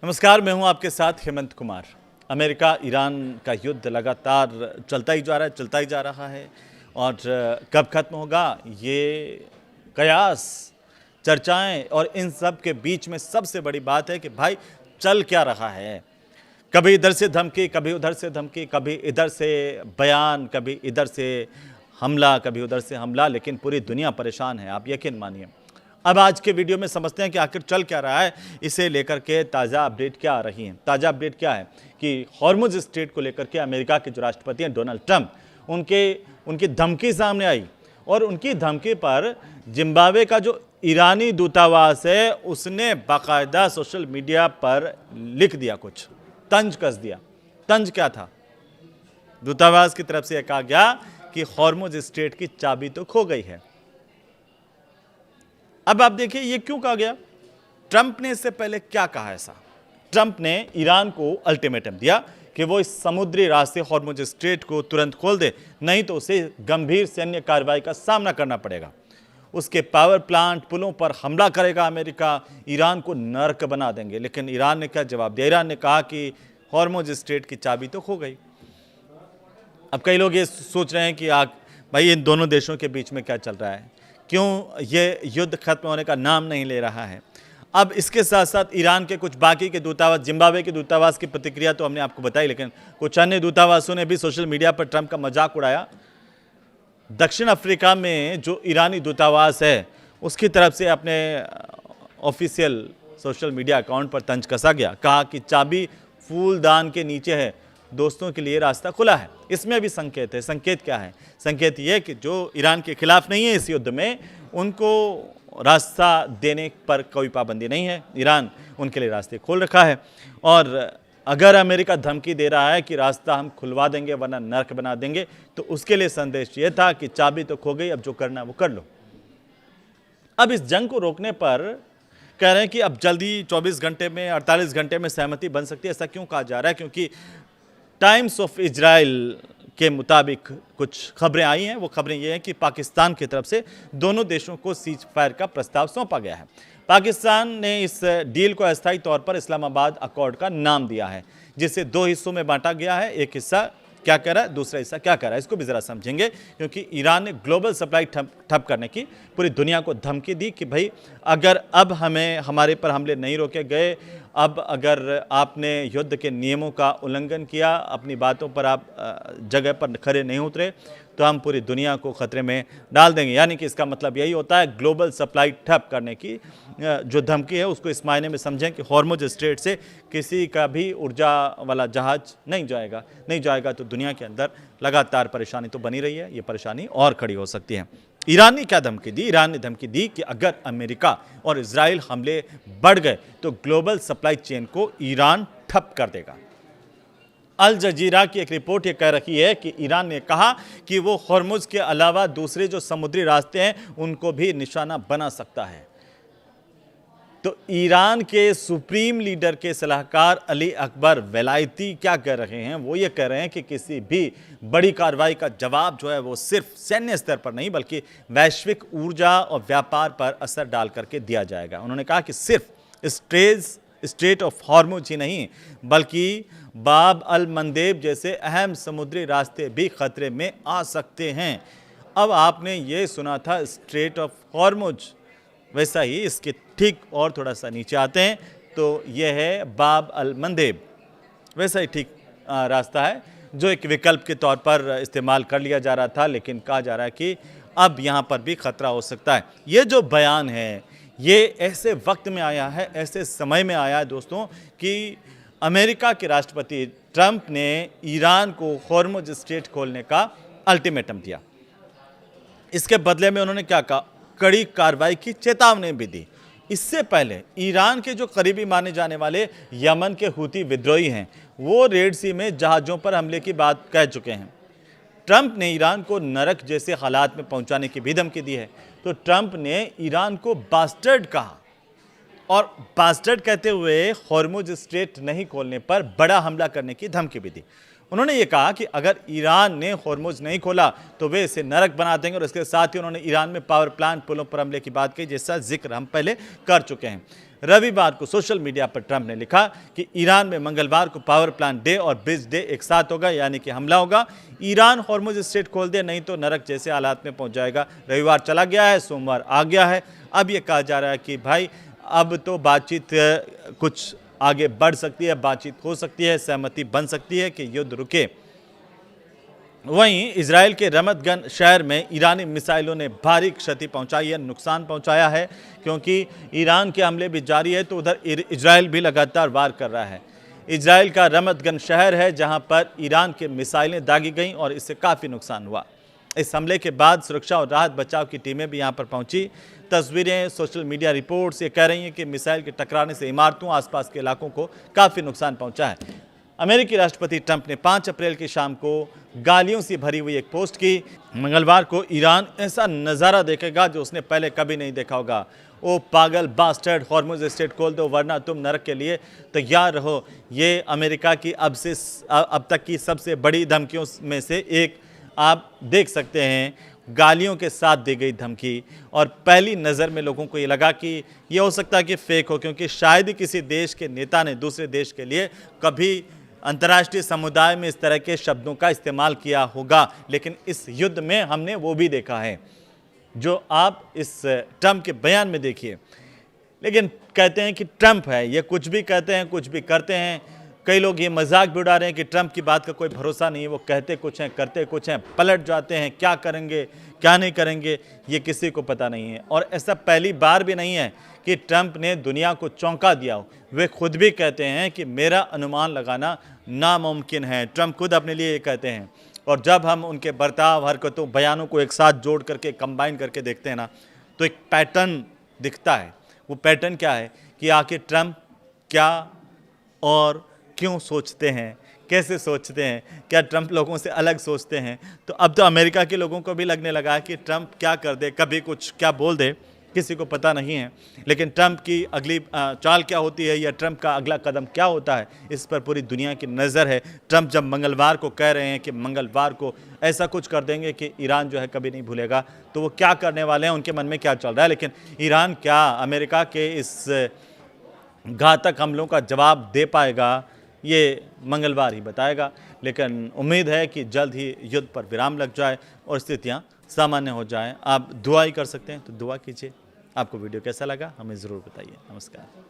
नमस्कार, मैं हूं आपके साथ हेमंत कुमार। अमेरिका ईरान का युद्ध लगातार चलता ही जा रहा है और कब खत्म होगा ये कयास, चर्चाएं और इन सब के बीच में सबसे बड़ी बात है कि भाई चल क्या रहा है। कभी इधर से धमकी, कभी उधर से धमकी, कभी इधर से बयान, कभी इधर से हमला, कभी उधर से हमला, लेकिन पूरी दुनिया परेशान है, आप यकीन मानिए। अब आज के वीडियो में समझते हैं कि आखिर चल क्या रहा है, इसे लेकर के ताज़ा अपडेट क्या आ रही हैं। ताज़ा अपडेट क्या है कि हॉर्मुज स्ट्रेट को लेकर के अमेरिका के जो राष्ट्रपति हैं डोनाल्ड ट्रंप, उनकी धमकी सामने आई और उनकी धमकी पर जिम्बाब्वे का जो ईरानी दूतावास है उसने बाकायदा सोशल मीडिया पर लिख दिया, कुछ तंज कस दिया। तंज क्या था? दूतावास की तरफ से कहा गया कि हॉर्मुज स्ट्रेट की चाबी तो खो गई है। अब आप देखिए ये क्यों कहा गया। ट्रंप ने इससे पहले क्या कहा ऐसा? ट्रंप ने ईरान को अल्टीमेटम दिया कि वो इस समुद्री रास्ते हॉर्मुज स्ट्रेट को तुरंत खोल दे, नहीं तो उसे गंभीर सैन्य कार्रवाई का सामना करना पड़ेगा। उसके पावर प्लांट, पुलों पर हमला करेगा अमेरिका, ईरान को नर्क बना देंगे। लेकिन ईरान ने क्या जवाब दिया? ईरान ने कहा कि हॉर्मुज स्ट्रेट की चाबी तो खो गई। अब कई लोग ये सोच रहे हैं कि भाई इन दोनों देशों के बीच में क्या चल रहा है, क्यों ये युद्ध खत्म होने का नाम नहीं ले रहा है। अब इसके साथ साथ ईरान के कुछ बाकी के दूतावास, जिम्बाब्वे के दूतावास की प्रतिक्रिया तो हमने आपको बताई, लेकिन कुछ अन्य दूतावासों ने भी सोशल मीडिया पर ट्रंप का मजाक उड़ाया। दक्षिण अफ्रीका में जो ईरानी दूतावास है उसकी तरफ से अपने ऑफिशियल सोशल मीडिया अकाउंट पर तंज कसा गया, कहा कि चाबी फूलदान के नीचे है, दोस्तों के लिए रास्ता खुला है। इसमें भी संकेत है। संकेत क्या है? संकेत ये कि जो ईरान के खिलाफ नहीं है इस युद्ध में, उनको रास्ता देने पर कोई पाबंदी नहीं है। ईरान उनके लिए रास्ते खोल रखा है और अगर अमेरिका धमकी दे रहा है कि रास्ता हम खुलवा देंगे वरना नर्क बना देंगे, तो उसके लिए संदेश ये था कि चाबी तो खो गई, अब जो करना वो कर लो। अब इस जंग को रोकने पर कह रहे हैं कि अब जल्दी 24 घंटे में, 48 घंटे में सहमति बन सकती है। ऐसा क्यों कहा जा रहा है? क्योंकि टाइम्स ऑफ इजराइल के मुताबिक कुछ खबरें आई हैं। वो खबरें ये हैं कि पाकिस्तान की तरफ से दोनों देशों को सीज फायर का प्रस्ताव सौंपा गया है। पाकिस्तान ने इस डील को अस्थायी तौर पर इस्लामाबाद अकॉर्ड का नाम दिया है, जिसे दो हिस्सों में बांटा गया है। एक हिस्सा क्या कह रहा है, दूसरा हिस्सा क्या कह रहा है, इसको भी जरा समझेंगे। क्योंकि ईरान ने ग्लोबल सप्लाई ठप करने की पूरी दुनिया को धमकी दी कि भाई अगर अब हमारे पर हमले नहीं रोके गए, अब अगर आपने युद्ध के नियमों का उल्लंघन किया, अपनी बातों पर आप जगह पर खरे नहीं उतरे, तो हम पूरी दुनिया को खतरे में डाल देंगे। यानी कि इसका मतलब यही होता है ग्लोबल सप्लाई ठप करने की जो धमकी है उसको इस मायने में समझें कि हॉर्मुज स्ट्रेट से किसी का भी ऊर्जा वाला जहाज नहीं जाएगा तो दुनिया के अंदर लगातार परेशानी तो बनी रही है, ये परेशानी और खड़ी हो सकती है। ईरान ने क्या धमकी दी? ईरान ने धमकी दी कि अगर अमेरिका और इजराइल हमले बढ़ गए तो ग्लोबल सप्लाई चेन को ईरान ठप कर देगा। अल जजीरा की एक रिपोर्ट ये कह रही है कि ईरान ने कहा कि वो हॉर्मुज के अलावा दूसरे जो समुद्री रास्ते हैं उनको भी निशाना बना सकता है। तो ईरान के सुप्रीम लीडर के सलाहकार अली अकबर वेलायती क्या कह रहे हैं? वो ये कह रहे हैं कि किसी भी बड़ी कार्रवाई का जवाब जो है वो सिर्फ सैन्य स्तर पर नहीं बल्कि वैश्विक ऊर्जा और व्यापार पर असर डाल करके दिया जाएगा। उन्होंने कहा कि सिर्फ स्ट्रेट ऑफ हॉर्मुज ही नहीं बल्कि बाब अल मंदेब जैसे अहम समुद्री रास्ते भी खतरे में आ सकते हैं। अब आपने ये सुना था स्ट्रेट ऑफ हॉर्मुज, वैसा ही इसके ठीक और थोड़ा सा नीचे आते हैं तो यह है बाब अल मंदेब। वैसा ही ठीक रास्ता है जो एक विकल्प के तौर पर इस्तेमाल कर लिया जा रहा था, लेकिन कहा जा रहा है कि अब यहाँ पर भी खतरा हो सकता है। ये जो बयान है ये ऐसे वक्त में आया है, ऐसे समय में आया है दोस्तों कि अमेरिका के राष्ट्रपति ट्रंप ने ईरान को हॉर्मुज स्ट्रेट खोलने का अल्टीमेटम दिया। इसके बदले में उन्होंने क्या कहा? कड़ी कार्रवाई की चेतावनी भी दी। इससे पहले ईरान के जो करीबी माने जाने वाले यमन के हूती विद्रोही हैं वो रेड सी में जहाज़ों पर हमले की बात कह चुके हैं। ट्रंप ने ईरान को नरक जैसे हालात में पहुंचाने की भी धमकी दी है। तो ट्रंप ने ईरान को बास्टर्ड कहा और बास्टर्ड कहते हुए हॉर्मुज स्ट्रेट नहीं खोलने पर बड़ा हमला करने की धमकी भी दी। उन्होंने ये कहा कि अगर ईरान ने हॉर्मुज नहीं खोला तो वे इसे नरक बना देंगे और इसके साथ ही उन्होंने ईरान में पावर प्लांट, पुलों पर हमले की बात कही, जिसका जिक्र हम पहले कर चुके हैं। रविवार को सोशल मीडिया पर ट्रंप ने लिखा कि ईरान में मंगलवार को पावर प्लांट डे और ब्रिज डे एक साथ होगा, यानी कि हमला होगा। ईरान हॉर्मुज स्ट्रेट खोल दे, नहीं तो नरक जैसे हालात में पहुंच जाएगा। रविवार चला गया है, सोमवार आ गया है। अब ये कहा जा रहा है कि भाई अब तो बातचीत कुछ आगे बढ़ सकती है, बातचीत हो सकती है, सहमति बन सकती है कि युद्ध रुके। वहीं इजराइल के रमत शहर में ईरानी मिसाइलों ने भारी क्षति पहुंचाई है, नुकसान पहुंचाया है, क्योंकि ईरान के हमले भी जारी है तो उधर इजराइल भी लगातार वार कर रहा है। इजराइल का रमत शहर है जहां पर ईरान के मिसाइलें दागी गईं और इससे काफ़ी नुकसान हुआ। इस हमले के बाद सुरक्षा और राहत बचाव की टीमें भी यहां पर पहुंची। तस्वीरें, सोशल मीडिया रिपोर्ट्स ये कह रही हैं कि मिसाइल के टकराने से इमारतों, आसपास के इलाकों को काफ़ी नुकसान पहुंचा है। अमेरिकी राष्ट्रपति ट्रंप ने 5 अप्रैल की शाम को गालियों से भरी हुई एक पोस्ट की। मंगलवार को ईरान ऐसा नज़ारा देखेगा जो उसने पहले कभी नहीं देखा होगा। ओ पागल बास्टर्ड, हॉर्मुज स्ट्रेट खोल दो वरना तुम नरक के लिए तैयार रहो। ये अमेरिका की अब तक की सबसे बड़ी धमकियों में से एक आप देख सकते हैं। गालियों के साथ दी गई धमकी, और पहली नज़र में लोगों को ये लगा कि ये हो सकता है कि फेक हो, क्योंकि शायद ही किसी देश के नेता ने दूसरे देश के लिए कभी अंतर्राष्ट्रीय समुदाय में इस तरह के शब्दों का इस्तेमाल किया होगा। लेकिन इस युद्ध में हमने वो भी देखा है जो आप इस ट्रंप के बयान में देखिए। लेकिन कहते हैं कि ट्रंप है, ये कुछ भी कहते हैं, कुछ भी करते हैं। कई लोग ये मजाक भी उड़ा रहे हैं कि ट्रंप की बात का कोई भरोसा नहीं है, वो कहते कुछ हैं, करते कुछ हैं, पलट जाते हैं। क्या करेंगे क्या नहीं करेंगे ये किसी को पता नहीं है। और ऐसा पहली बार भी नहीं है कि ट्रंप ने दुनिया को चौंका दिया हो। वे खुद भी कहते हैं कि मेरा अनुमान लगाना नामुमकिन है। ट्रंप खुद अपने लिए ये कहते हैं। और जब हम उनके बर्ताव, हरकतों, बयानों को एक साथ जोड़ करके कंबाइन करके देखते हैं ना, तो एक पैटर्न दिखता है। वो पैटर्न क्या है कि आखिर ट्रंप क्या और क्यों सोचते हैं, कैसे सोचते हैं, क्या ट्रंप लोगों से अलग सोचते हैं। तो अब तो अमेरिका के लोगों को भी लगने लगा है कि ट्रंप क्या कर दे, कभी कुछ क्या बोल दे, किसी को पता नहीं है। लेकिन ट्रंप की अगली चाल क्या होती है या ट्रंप का अगला कदम क्या होता है, इस पर पूरी दुनिया की नज़र है। ट्रंप जब मंगलवार को कह रहे हैं कि मंगलवार को ऐसा कुछ कर देंगे कि ईरान जो है कभी नहीं भूलेगा, तो वो क्या करने वाले हैं, उनके मन में क्या चल रहा है। लेकिन ईरान क्या अमेरिका के इस घातक हमलों का जवाब दे पाएगा, ये मंगलवार ही बताएगा। लेकिन उम्मीद है कि जल्द ही युद्ध पर विराम लग जाए और स्थितियाँ सामान्य हो जाएं। आप दुआ ही कर सकते हैं तो दुआ कीजिए। आपको वीडियो कैसा लगा हमें ज़रूर बताइए। नमस्कार।